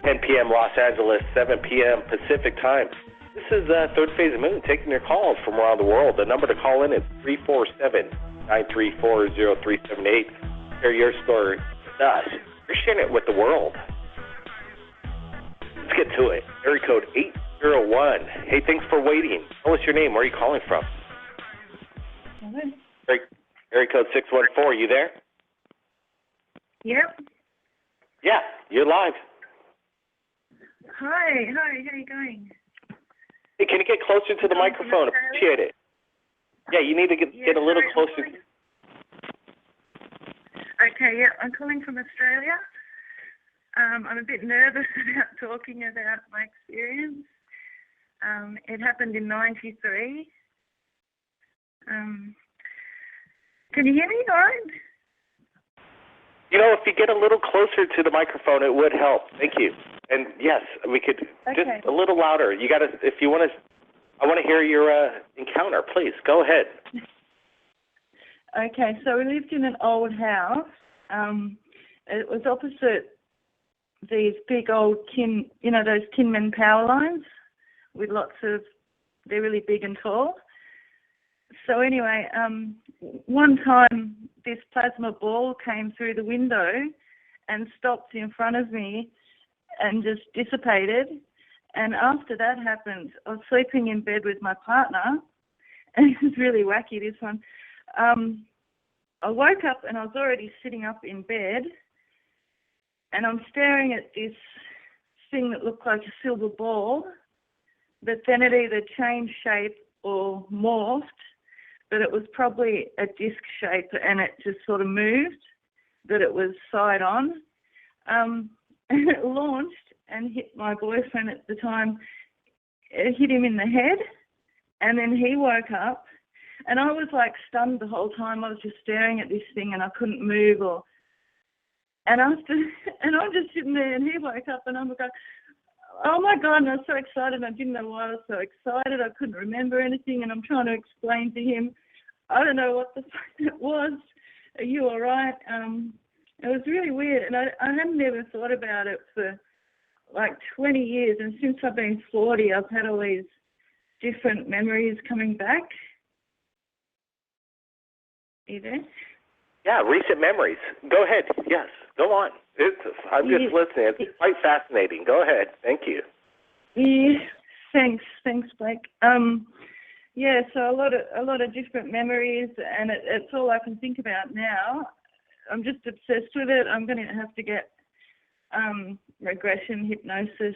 10 p.m. Los Angeles, 7 p.m. Pacific time. This is Third Phase of Moon taking your calls from around the world. The number to call in is 347-934-0378. Share your story with us. You're sharing it with the world. Let's get to it. Area code 801. Hey, thanks for waiting. Tell us your name. Where are you calling from? Hello. Area code 614. You there? Yep. Yeah, you're live. Hi, how are you going? Hey, can you get closer to the microphone? Appreciate it. Yeah, you need to get a little closer. Okay, yeah, I'm calling from Australia. I'm a bit nervous about talking about my experience. It happened in '93. Can you hear me all right? You know, if you get a little closer to the microphone, it would help. Thank you. And yes, we could just a little louder. You got to, if you want to, I want to hear your encounter. Please go ahead. Okay, so we lived in an old house. It was opposite these big old those Tinman power lines with lots of, they're really big and tall. So anyway, one time this plasma ball came through the window and stopped in front of me and just dissipated. And after that happened, I was sleeping in bed with my partner, and it was really wacky, this one. I woke up and I was already sitting up in bed, and I'm staring at this thing that looked like a silver ball, but then it either changed shape or morphed, but it was probably a disc shape, and it just sort of moved, that it was side on. And it launched and hit my boyfriend at the time. It hit him in the head, and then he woke up, and I was like stunned the whole time. I was just staring at this thing, and I couldn't move. And I'm just sitting there, and he woke up, and I'm like, oh my God, and I was so excited. I didn't know why I was so excited. I couldn't remember anything, and I'm trying to explain to him, I don't know what the fuck it was. Are you all right? It was really weird, and I hadn't ever thought about it for like 20 years, and since I've been 40, I've had all these different memories coming back. Are you there? Yeah, recent memories. Go ahead. Yes, go on. I'm just listening. It's quite fascinating. Go ahead. Thank you. Yeah, thanks, Blake. Yeah, so a lot of different memories, and it's all I can think about now. I'm just obsessed with it. I'm going to have to get regression hypnosis.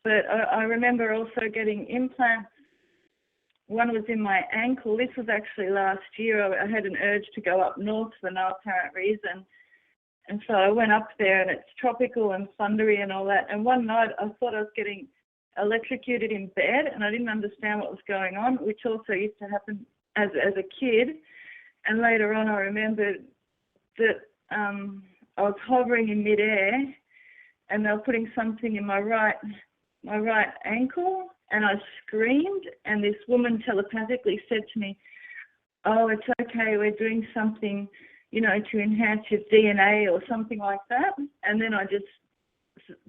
But I remember also getting implants. One was in my ankle. This was actually last year. I had an urge to go up north for no apparent reason. And so I went up there, and it's tropical and thundery and all that. And one night I thought I was getting electrocuted in bed, and I didn't understand what was going on, which also used to happen as a kid. And later on I remembered that I was hovering in midair, and they were putting something in my right ankle, and I screamed, and this woman telepathically said to me, oh, it's okay, we're doing something, to enhance your DNA or something like that. And then I just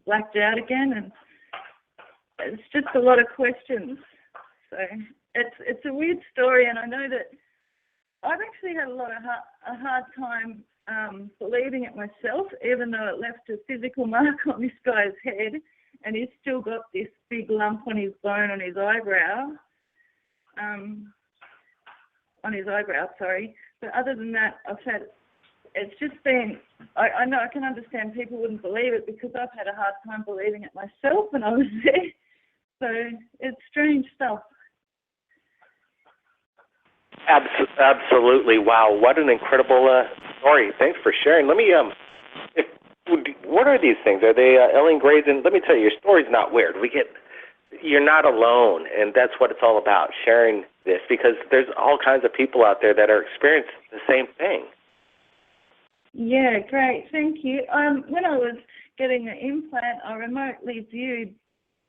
blacked out again, and it's just a lot of questions. So it's a weird story, and I know that I've actually had a hard time believing it myself, even though it left a physical mark on this guy's head, and he's still got this big lump on his bone on his eyebrow. But other than that, it's just been, I know I can understand people wouldn't believe it because I've had a hard time believing it myself when I was there. So it's strange stuff. Absolutely. Wow, what an incredible story. Thanks for sharing. Let me, what are these things? Are they alien grays? And let me tell you, your story's not weird. You're not alone, and that's what it's all about, sharing this, because there's all kinds of people out there that are experiencing the same thing. Yeah, great. Thank you. When I was getting the implant, I remotely viewed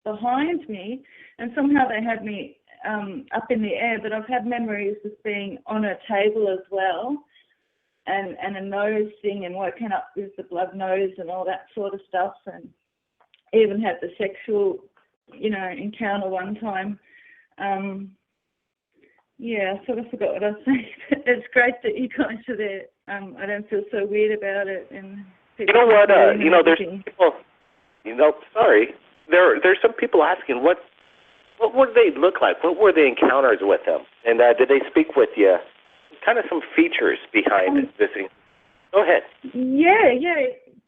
behind me, and somehow they had me up in the air, but I've had memories of being on a table as well, and a nose thing, and woken up with the blood nose and all that sort of stuff, and even had the sexual, encounter one time. Yeah, I sort of forgot what I was saying. It's great that you guys are there. I don't feel so weird about it. And you know what? There's people. Sorry. There's some people asking what would they look like? What were the encounters with them? And did they speak with you? Kind of some features behind visiting. Go ahead. Yeah,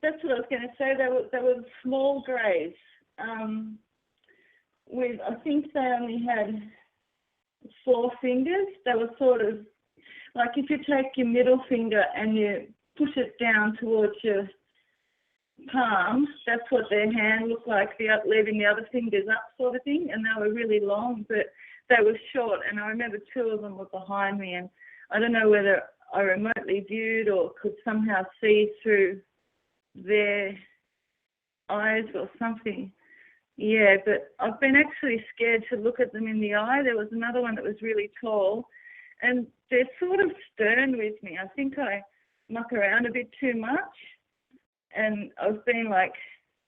that's what I was going to say. They were small greys. I think they only had 4 fingers. They were sort of like if you take your middle finger and you push it down towards your palm, that's what their hand looked like, leaving the other fingers up sort of thing. And they were really long, but they were short. And I remember 2 of them were behind me, and I don't know whether I remotely viewed or could somehow see through their eyes or something. Yeah, but I've been actually scared to look at them in the eye. There was another one that was really tall, and they're sort of stern with me. I think I muck around a bit too much, and I've been I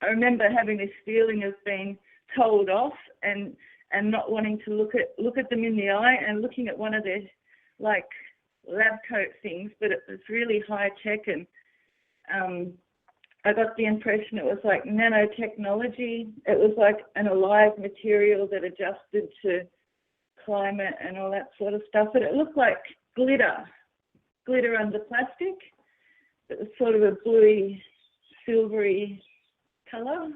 remember having this feeling of being told off and not wanting to look at them in the eye, and looking at one of their lab coat things, but it was really high tech, and I got the impression it was like nanotechnology. It was like an alive material that adjusted to climate and all that sort of stuff. But it looked like glitter under plastic. It was sort of a bluey, silvery colour.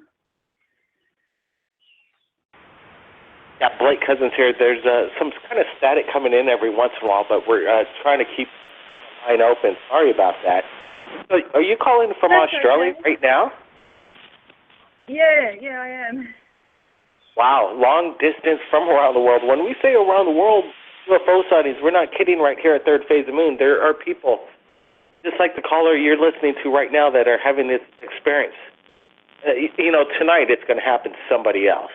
Yeah, Blake Cousins here. There's some kind of static coming in every once in a while, but we're trying to keep the line open. Sorry about that. So are you calling from That's Australia okay. right now? Yeah, I am. Wow, long distance from around the world. When we say around the world UFO sightings, we're not kidding right here at Third Phase of the Moon. There are people, just like the caller you're listening to right now, that are having this experience. Tonight it's going to happen to somebody else.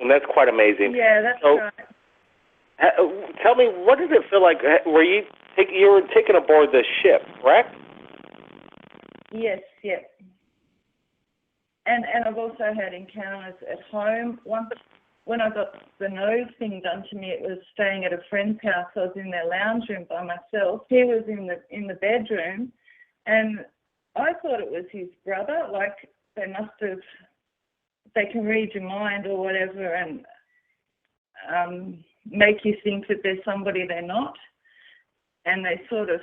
And that's quite amazing. Yeah, that's right. Tell me, what did it feel like? You were taken aboard the ship, correct? Yes, yeah. And I've also had encounters at home. Once, when I got the nose thing done to me, it was staying at a friend's house. I was in their lounge room by myself. He was in the bedroom, and I thought it was his brother. Like they can read your mind or whatever, and make you think that there's somebody they're not. And they sort of,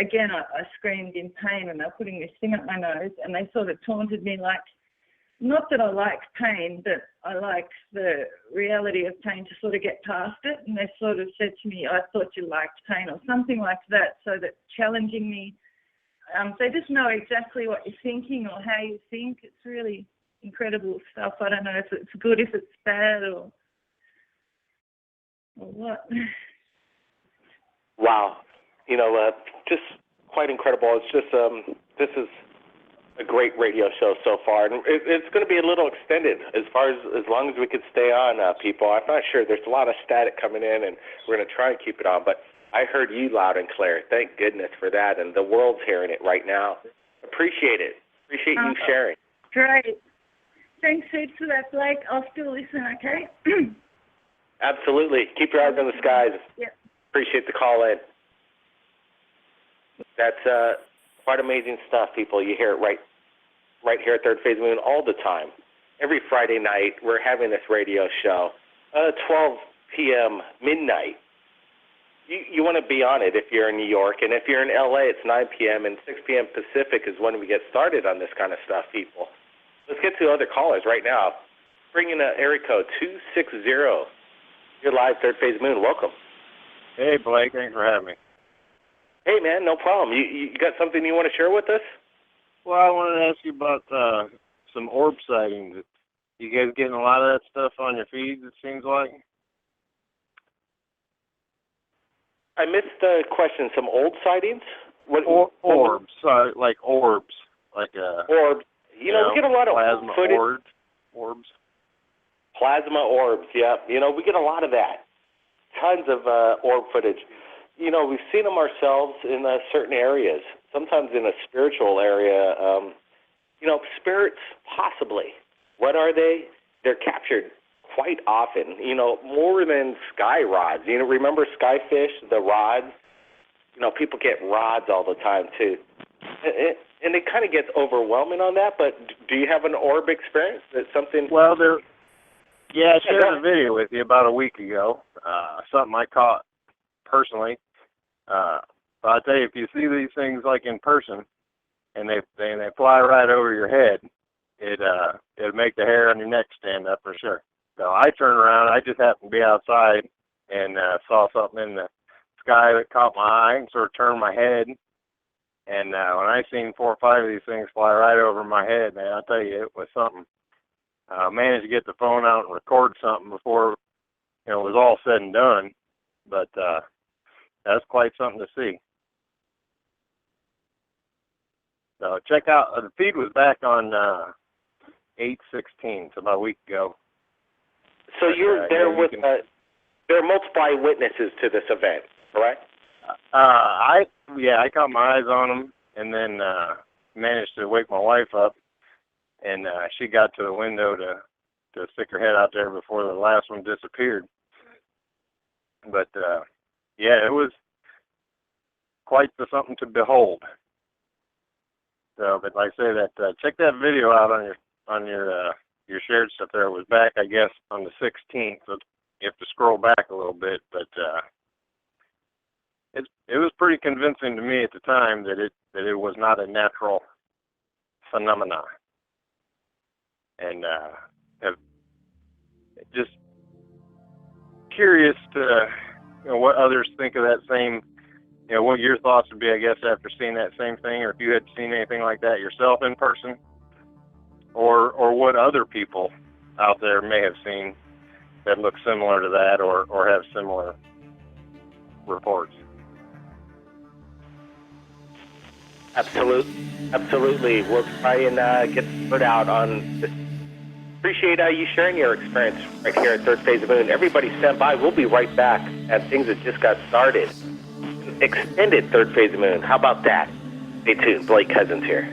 again, I screamed in pain, and they're putting this thing up my nose, and they sort of taunted me not that I like pain, but I like the reality of pain to sort of get past it. And they sort of said to me, I thought you liked pain, or something like that, so that challenging me. They just know exactly what you're thinking or how you think. It's really incredible stuff. I don't know if it's good, if it's bad, or what. Wow. Just quite incredible. It's just, this is a great radio show so far. And it's going to be a little extended as long as we could stay on, people. I'm not sure. There's a lot of static coming in, and we're going to try and keep it on. But I heard you loud and clear. Thank goodness for that. And the world's hearing it right now. Appreciate it. Appreciate you sharing. Great. Thanks heaps for that, Blake. I'll still listen, okay? Absolutely. Keep your eyes on the skies. Yep. Appreciate the call in. That's quite amazing stuff, people. You hear it right here at Third Phase Moon all the time. Every Friday night, we're having this radio show, 12 p.m., midnight. You want to be on it if you're in New York, and if you're in L.A., it's 9 p.m., and 6 p.m. Pacific is when we get started on this kind of stuff, people. Let's get to other callers right now. Bring in area code 260. You're live, Third Phase Moon. Welcome. Hey, Blake. Thanks for having me. Hey, man, no problem. You got something you want to share with us? Well, I wanted to ask you about some orb sightings. You guys getting a lot of that stuff on your feeds, it seems like? I missed the question. Some old sightings? Orbs. Like orbs. Like orbs. We get a lot of plasma footage. Orbs. Plasma orbs, yeah. We get a lot of that. Tons of orb footage. We've seen them ourselves in certain areas, sometimes in a spiritual area. spirits, possibly. What are they? They're captured quite often, more than sky rods. Remember skyfish, the rods? People get rods all the time, too. And it kind of gets overwhelming on that, but do you have an orb experience? That's something... Well, I shared a video with you about a week ago, something I caught personally. But I'll tell you, if you see these things like in person, and they fly right over your head, it'd make the hair on your neck stand up for sure. So I turned around. I just happened to be outside and saw something in the sky that caught my eye and sort of turned my head. And when I seen 4 or 5 of these things fly right over my head, man, I'll tell you, it was something. I managed to get the phone out and record something before it was all said and done. But that's quite something to see. So check out, the feed was back on 8/16, so about a week ago. So you're there with, there are multiple eyewitnesses to this event, correct? I caught my eyes on them, and then managed to wake my wife up, and she got to the window to stick her head out there before the last one disappeared. But it was quite something to behold. So, but like I say, that check that video out on your shared stuff. There, it was back, I guess, on the 16th. So you have to scroll back a little bit, but it was pretty convincing to me at the time that it was not a natural phenomenon, and just curious to what others think of that same. What your thoughts would be, I guess, after seeing that same thing, or if you had seen anything like that yourself in person, or what other people out there may have seen that look similar to that, or have similar reports. Absolutely. We'll try and get the word out on this. Appreciate you sharing your experience right here at Third Phase of Moon. Everybody stand by. We'll be right back, and things that just got started. Extended Third Phase of Moon. How about that? Stay tuned. Blake Cousins here.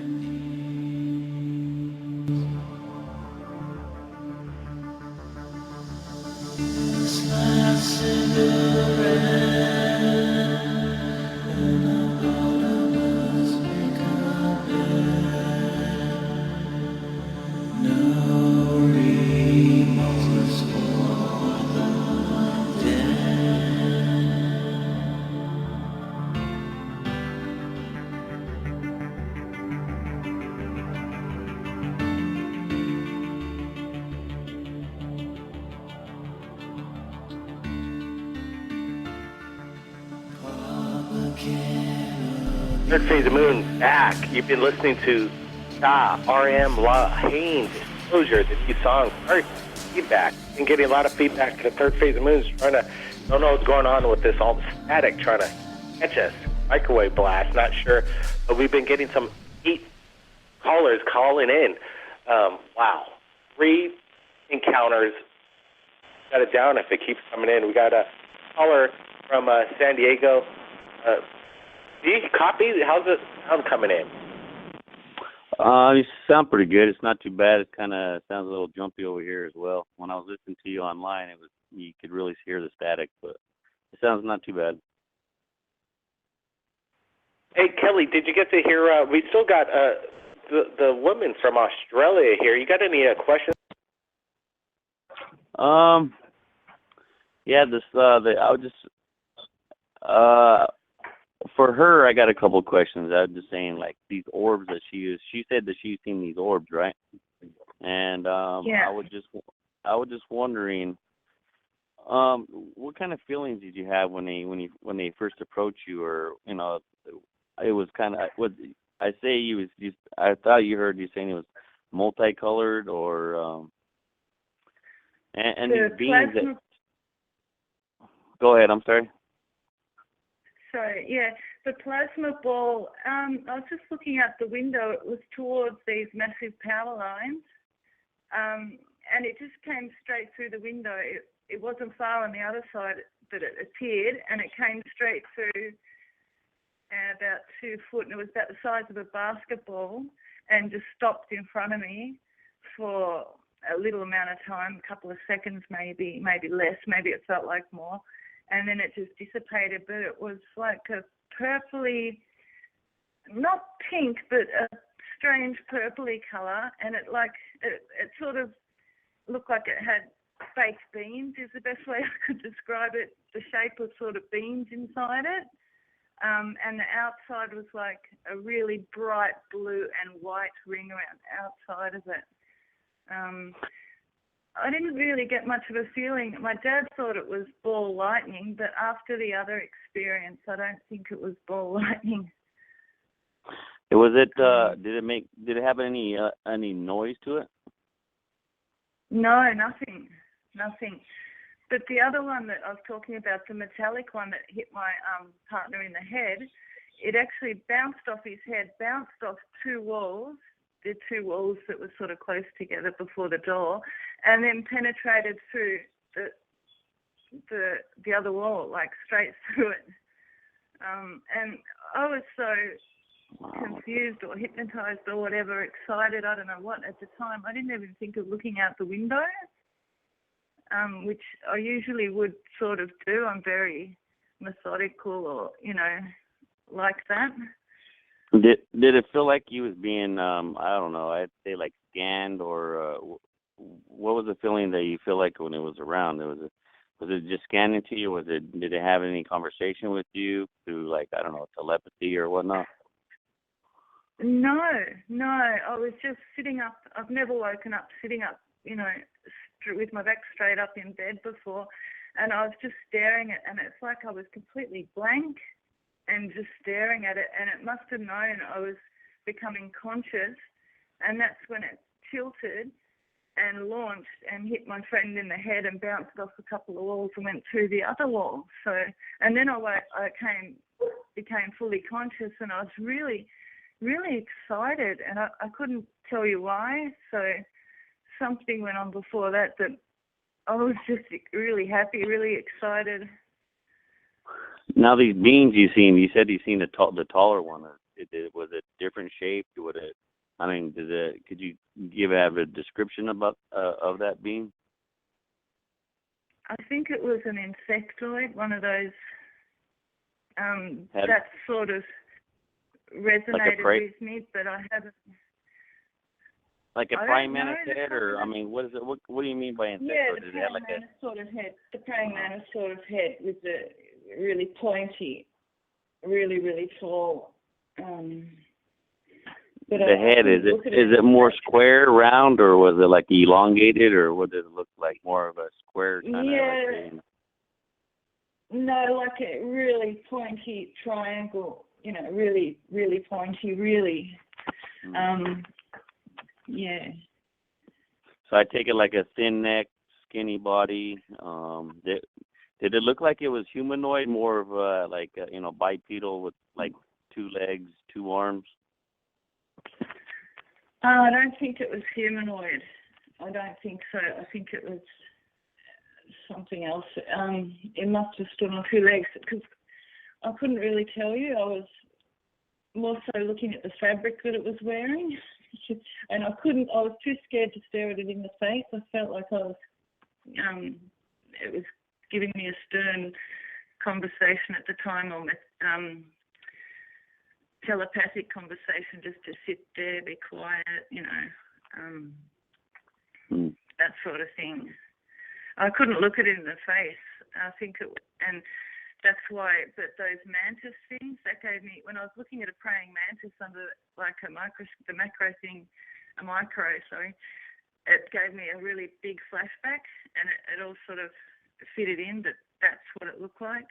Third Phase of Moon back. You've been listening to R.M. La Haine Disclosure, the new song. Very feedback. Been getting a lot of feedback. The Third Phase of Moon is don't know what's going on with this all static trying to catch us. Microwave blast, not sure. But we've been getting some 8 callers calling in. Wow. 3 encounters. Got it down if it keeps coming in. We got a caller from San Diego. Do you copy? How's it sound coming in? You sound pretty good. It's not too bad. It kind of sounds a little jumpy over here as well. When I was listening to you online, you could really hear the static, but it sounds not too bad. Hey, Kelly, did you get to hear? We still got the woman from Australia here. You got any questions? Yeah, I would just for her, I got a couple of questions. I was just saying, like, these orbs that she said that she's seen these orbs, right? And yeah. I was just wondering, what kind of feelings did you have when they first approached you, or it was kind of what I say. I thought you heard you saying it was multicolored, or and these beings that. Go ahead. I'm sorry. Sorry, yeah, the plasma ball, I was just looking out the window. It was towards these massive power lines, and it just came straight through the window. It wasn't far on the other side that it appeared, and it came straight through about 2 foot, and it was about the size of a basketball. and just stopped in front of me for a little amount of time, a couple of seconds maybe less, maybe it felt like more, and then it just dissipated. But it was like a purpley, not pink, but a strange purpley colour, and it sort of looked like it had fake beans is the best way I could describe it. The shape of sort of beans inside it. And the outside was like a really bright blue and white ring around the outside of it. I didn't really get much of a feeling. My dad thought it was ball lightning, but after the other experience, I don't think it was ball lightning. Was it? Did it have any noise to it? No, nothing. But the other one that I was talking about, the metallic one that hit my partner in the head, it actually bounced off his head, bounced off two walls. The two walls that were sort of close together before the door, and then penetrated through the other wall, like straight through it. And I was so confused or hypnotized or whatever, excited, I don't know what, at the time. I didn't even think of looking out the window, which I usually would sort of do. I'm very methodical or, like that. Did it feel like you was being, I don't know, I'd say like scanned, or what was the feeling that you feel like when it was around? Was it just scanning to you? Did it have any conversation with you through, like, I don't know, telepathy or whatnot? No, I was just sitting up. I've never woken up sitting up, with my back straight up in bed before, and I was just staring at it, and it's like I was completely blank and just staring at it, and it must have known I was becoming conscious, and that's when it tilted and launched and hit my friend in the head and bounced off a couple of walls and went through the other wall. So, and then I became fully conscious, and I was really, really excited, and I couldn't tell you why. So something went on before that I was just really happy, really excited. Now these beans you said you seen the taller one. Was it different shape? Could you have a description about of that bean? I think it was an insectoid, one of those that sort of resonated with me, but I haven't. Like a praying mantis head, or what is it? What do you mean by insectoid? Yeah, the praying mantis sort of head. The praying mantis sort of head with the really pointy, really, really tall. But the head, is it more square, round, or was it like elongated, or what did it look like? More of a square kind of? Yeah. No, like a really pointy triangle. Really, really pointy. Really. Yeah. So I take it like a thin neck, skinny body. Did it look like it was humanoid, more of a bipedal with like 2 legs, 2 arms? I don't think it was humanoid. I don't think so. I think it was something else. It must have stood on 2 legs, because I couldn't really tell you. I was more so looking at the fabric that it was wearing, and I was too scared to stare at it in the face. I felt like it was giving me a stern conversation at the time, or telepathic conversation, just to sit there, be quiet, that sort of thing. I couldn't look it in the face. I think and that's why. But those mantis things, that gave me, when I was looking at a praying mantis under like a microscope, it gave me a really big flashback, and it all sort of fitted in that that's what it looked like.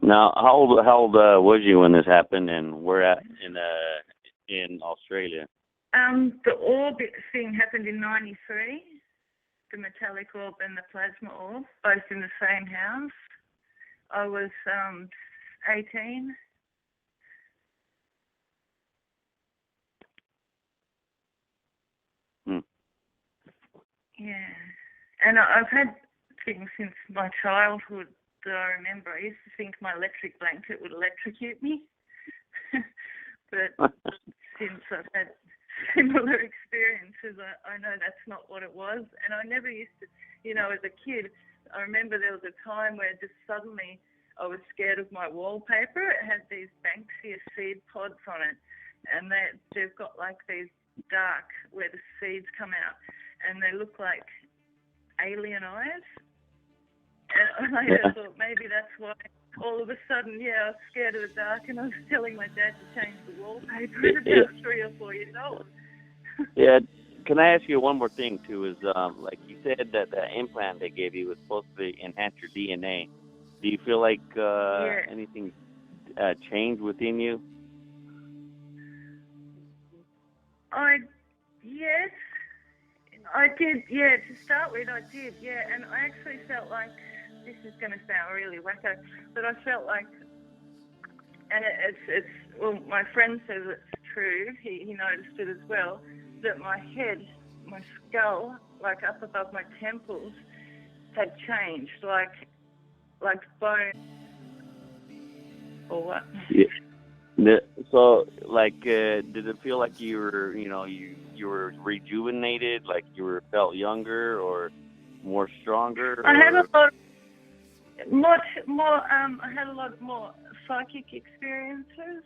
Now, how old was you when this happened, and where at in Australia? The orb thing happened in '93. The metallic orb and the plasma orb, both in the same house. I was 18. Yeah, and I've had things since my childhood that I remember. I used to think my electric blanket would electrocute me, but since I've had similar experiences. I know that's not what it was. And I never used to, as a kid, I remember there was a time where just suddenly I was scared of my wallpaper. It had these Banksia seed pods on it, and they've got like these dark where the seeds come out, and they look like alien eyes. And I later thought maybe that's why all of a sudden, I was scared of the dark, and I was telling my dad to change the wallpaper at about 3 or 4 years old. Yeah. Can I ask you one more thing too? Is like you said that the implant they gave you was supposed to enhance your DNA. Do you feel like anything changed within you? Yes, I did. Yeah, to start with, I did. Yeah, and I actually felt like, this is going to sound really wacko, but I felt like, and it's well, my friend says it's true. He noticed it as well, that my head, my skull, like up above my temples, had changed, like bone or what? Yeah. So, like, did it feel like you were, you were rejuvenated, like you felt younger or more stronger? I had a lot more. I had a lot more psychic experiences.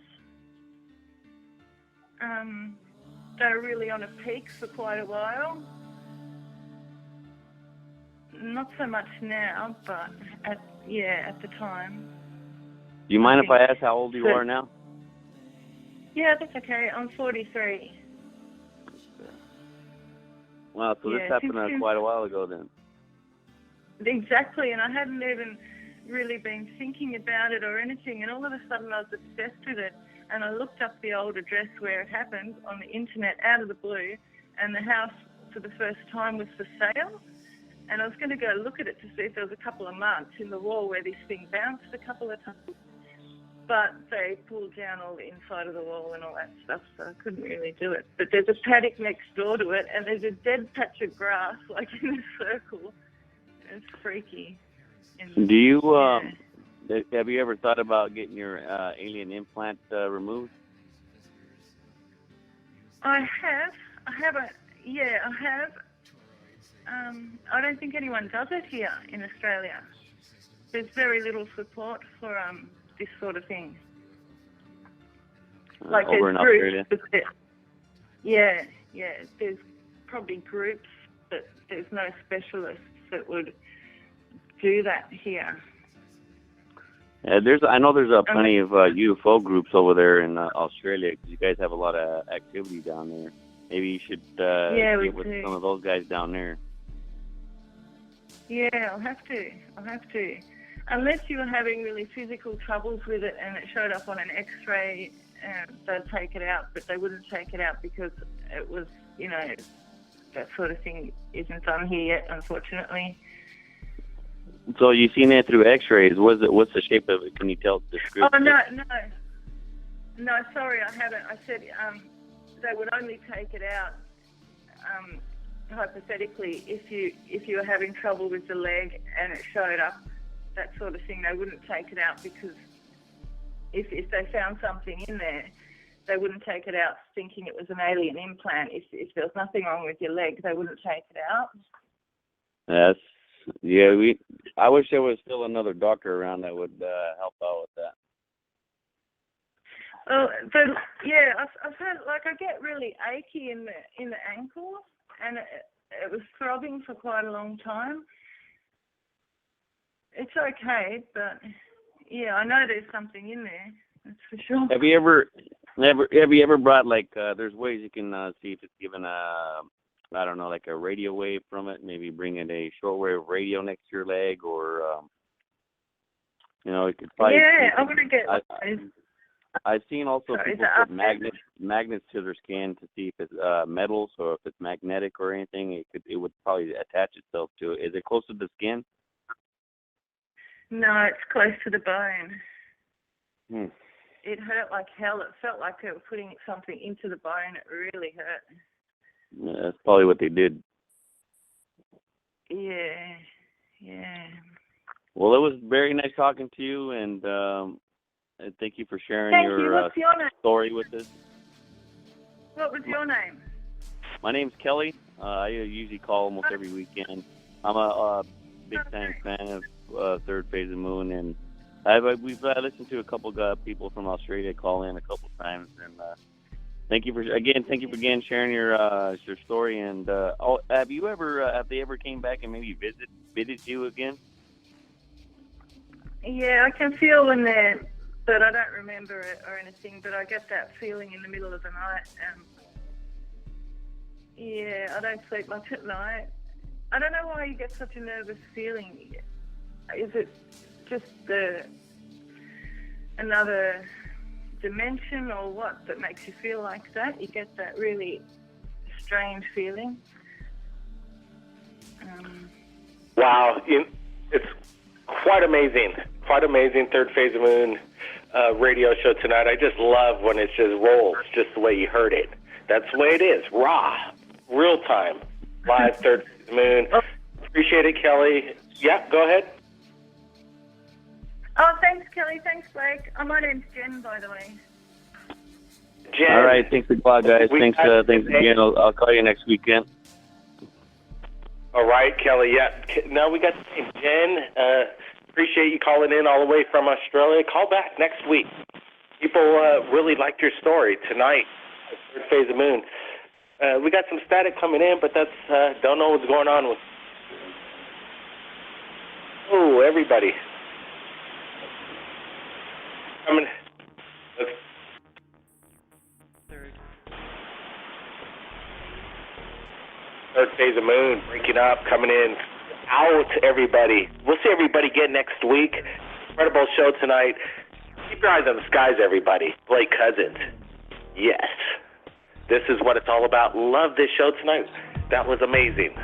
They were really on a peak for quite a while. Not so much now, but at the time. Do you mind if I ask how old you are now? Yeah, that's okay. I'm 43. Wow, so this happened quite a while ago then. Exactly, and I hadn't even really been thinking about it or anything, and all of a sudden I was obsessed with it, and I looked up the old address where it happened on the internet out of the blue, and the house for the first time was for sale, and I was going to go look at it to see if there was a couple of marks in the wall where this thing bounced a couple of times, but they pulled down all the inside of the wall and all that stuff, so I couldn't really do it. But there's a paddock next door to it, and there's a dead patch of grass, like in a circle. It's freaky. Do you, have you ever thought about getting your alien implant removed? I have. I have. I don't think anyone does it here in Australia. There's very little support for this sort of thing. Like over in groups, Australia? Yeah. There's probably groups, but there's no specialists that would do that here. Yeah, I know there's plenty of UFO groups over there in Australia, because you guys have a lot of activity down there. Maybe you should get with some of those guys down there. Yeah, I'll have to. Unless you were having really physical troubles with it and it showed up on an X-ray, they'd take it out, but they wouldn't take it out because it was, that sort of thing isn't done here yet, unfortunately. So you've seen it through X-rays. What's the shape of it? Can you tell the description? Oh, no, sorry, I haven't. I said they would only take it out, hypothetically, if you were having trouble with the leg and it showed up, that sort of thing. They wouldn't take it out because if they found something in there, they wouldn't take it out thinking it was an alien implant. If there was nothing wrong with your leg, they wouldn't take it out. I wish there was still another doctor around that would help out with that. Well, but I've had, like, I get really achy in the ankle, and it was throbbing for quite a long time. It's okay, but I know there's something in there. That's for sure. Have you ever brought, like, there's ways you can see if it's given I don't know, like a radio wave from it, maybe bring in a shortwave radio next to your leg, or it could probably. Yeah, I'm gonna get. I've seen also people put magnets to their skin to see if it's metals or if it's magnetic or anything. It would probably attach itself to it. Is it close to the skin? No, it's close to the bone. Hmm. It hurt like hell. It felt like they were putting something into the bone. It really hurt. Yeah, that's probably what they did. Yeah. Well, it was very nice talking to you, and thank you for sharing your story with us. What was your name? My name's Kelly. I usually call almost every weekend. I'm a big-time fan of Third Phase of the Moon, and we've listened to a couple of people from Australia call in a couple of times, and thank you for sharing your story. And have they ever came back and maybe visited you again? Yeah, I can feel when they're, but I don't remember it or anything. But I get that feeling in the middle of the night. Yeah, I don't sleep much at night. I don't know why you get such a nervous feeling. Is it just another dimension or what that makes you feel like that? You get that really strange feeling. Wow, it's quite amazing. Quite amazing Third Phase of the Moon radio show tonight. I just love when it just rolls just the way you heard it. That's the way it is. Raw, real time, live Third Phase of the Moon. Appreciate it, Kelly. Yeah, go ahead. Oh, thanks, Kelly. Thanks, Blake. My name's Jen, by the way. Jen. All right, thanks a lot, guys. Thanks again. I'll call you next weekend. All right, Kelly. Yeah. Now we got Jen. Appreciate you calling in all the way from Australia. Call back next week. People really liked your story tonight. Third Phase of the Moon. We got some static coming in, but that's don't know what's going on with. Oh, everybody. Coming. Third Phase of the Moon breaking up, coming in. Out, everybody. We'll see everybody again next week. Incredible show tonight. Keep your eyes on the skies, everybody. Blake Cousins. Yes. This is what it's all about. Love this show tonight. That was amazing.